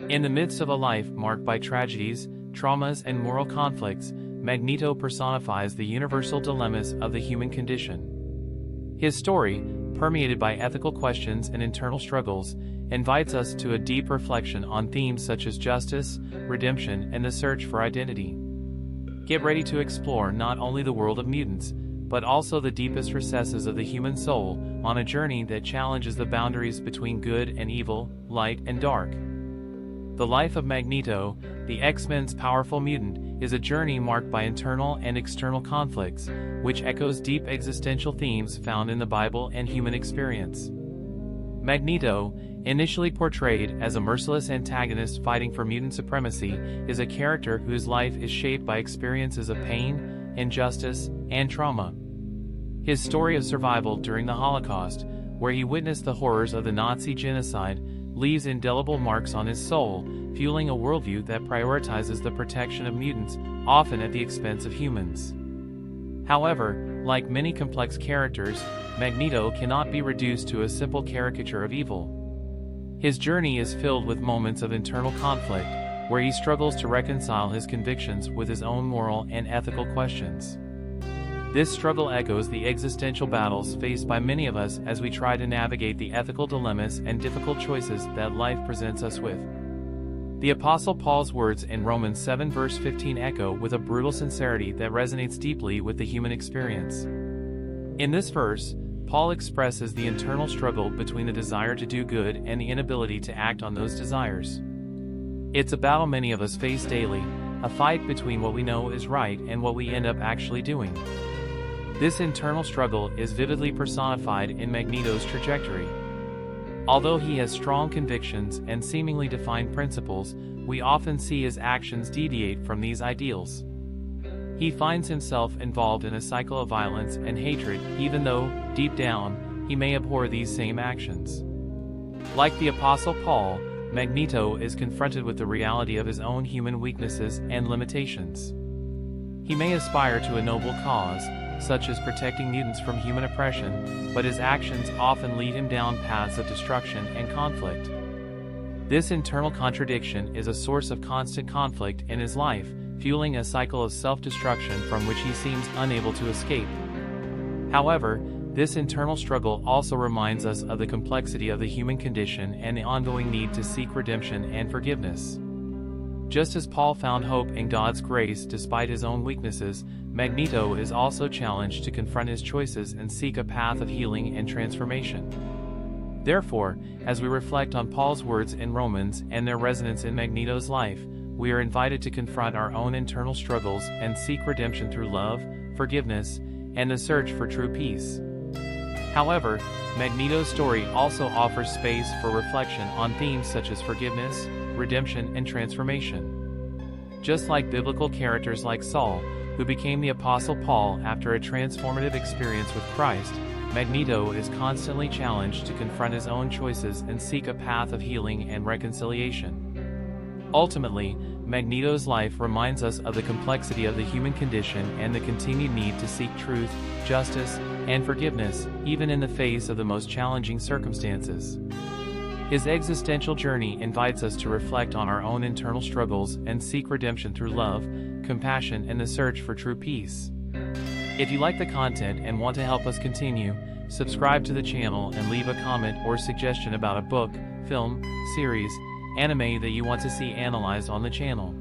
In the midst of a life marked by tragedies, traumas, and moral conflicts, Magneto personifies the universal dilemmas of the human condition. His story, permeated by ethical questions and internal struggles, invites us to a deep reflection on themes such as justice, redemption, and the search for identity. Get ready to explore not only the world of mutants, but also the deepest recesses of the human soul on a journey that challenges the boundaries between good and evil, light and dark. The life of Magneto, the X-Men's powerful mutant, is a journey marked by internal and external conflicts, which echoes deep existential themes found in the Bible and human experience. Magneto, initially portrayed as a merciless antagonist fighting for mutant supremacy, is a character whose life is shaped by experiences of pain, injustice, and trauma. His story of survival during the Holocaust, where he witnessed the horrors of the Nazi genocide, leaves indelible marks on his soul, fueling a worldview that prioritizes the protection of mutants, often at the expense of humans. However, like many complex characters, Magneto cannot be reduced to a simple caricature of evil. His journey is filled with moments of internal conflict, where he struggles to reconcile his convictions with his own moral and ethical questions. This struggle echoes the existential battles faced by many of us as we try to navigate the ethical dilemmas and difficult choices that life presents us with. The Apostle Paul's words in Romans 7 verse 15 echo with a brutal sincerity that resonates deeply with the human experience. In this verse, Paul expresses the internal struggle between the desire to do good and the inability to act on those desires. It's a battle many of us face daily, a fight between what we know is right and what we end up actually doing. This internal struggle is vividly personified in Magneto's trajectory. Although he has strong convictions and seemingly defined principles, we often see his actions deviate from these ideals. He finds himself involved in a cycle of violence and hatred, even though, deep down, he may abhor these same actions. Like the Apostle Paul, Magneto is confronted with the reality of his own human weaknesses and limitations. He may aspire to a noble cause, such as protecting mutants from human oppression, but his actions often lead him down paths of destruction and conflict. This internal contradiction is a source of constant conflict in his life, fueling a cycle of self-destruction from which he seems unable to escape. However, this internal struggle also reminds us of the complexity of the human condition and the ongoing need to seek redemption and forgiveness. Just as Paul found hope in God's grace despite his own weaknesses, Magneto is also challenged to confront his choices and seek a path of healing and transformation. Therefore, as we reflect on Paul's words in Romans and their resonance in Magneto's life, we are invited to confront our own internal struggles and seek redemption through love, forgiveness, and the search for true peace. However, Magneto's story also offers space for reflection on themes such as forgiveness, redemption, and transformation. Just like biblical characters like Saul, who became the Apostle Paul after a transformative experience with Christ, Magneto is constantly challenged to confront his own choices and seek a path of healing and reconciliation. Ultimately, Magneto's life reminds us of the complexity of the human condition and the continued need to seek truth, justice, and forgiveness, even in the face of the most challenging circumstances. His existential journey invites us to reflect on our own internal struggles and seek redemption through love, compassion, and the search for true peace. If you like the content and want to help us continue, subscribe to the channel and leave a comment or suggestion about a book, film, series, anime that you want to see analyzed on the channel.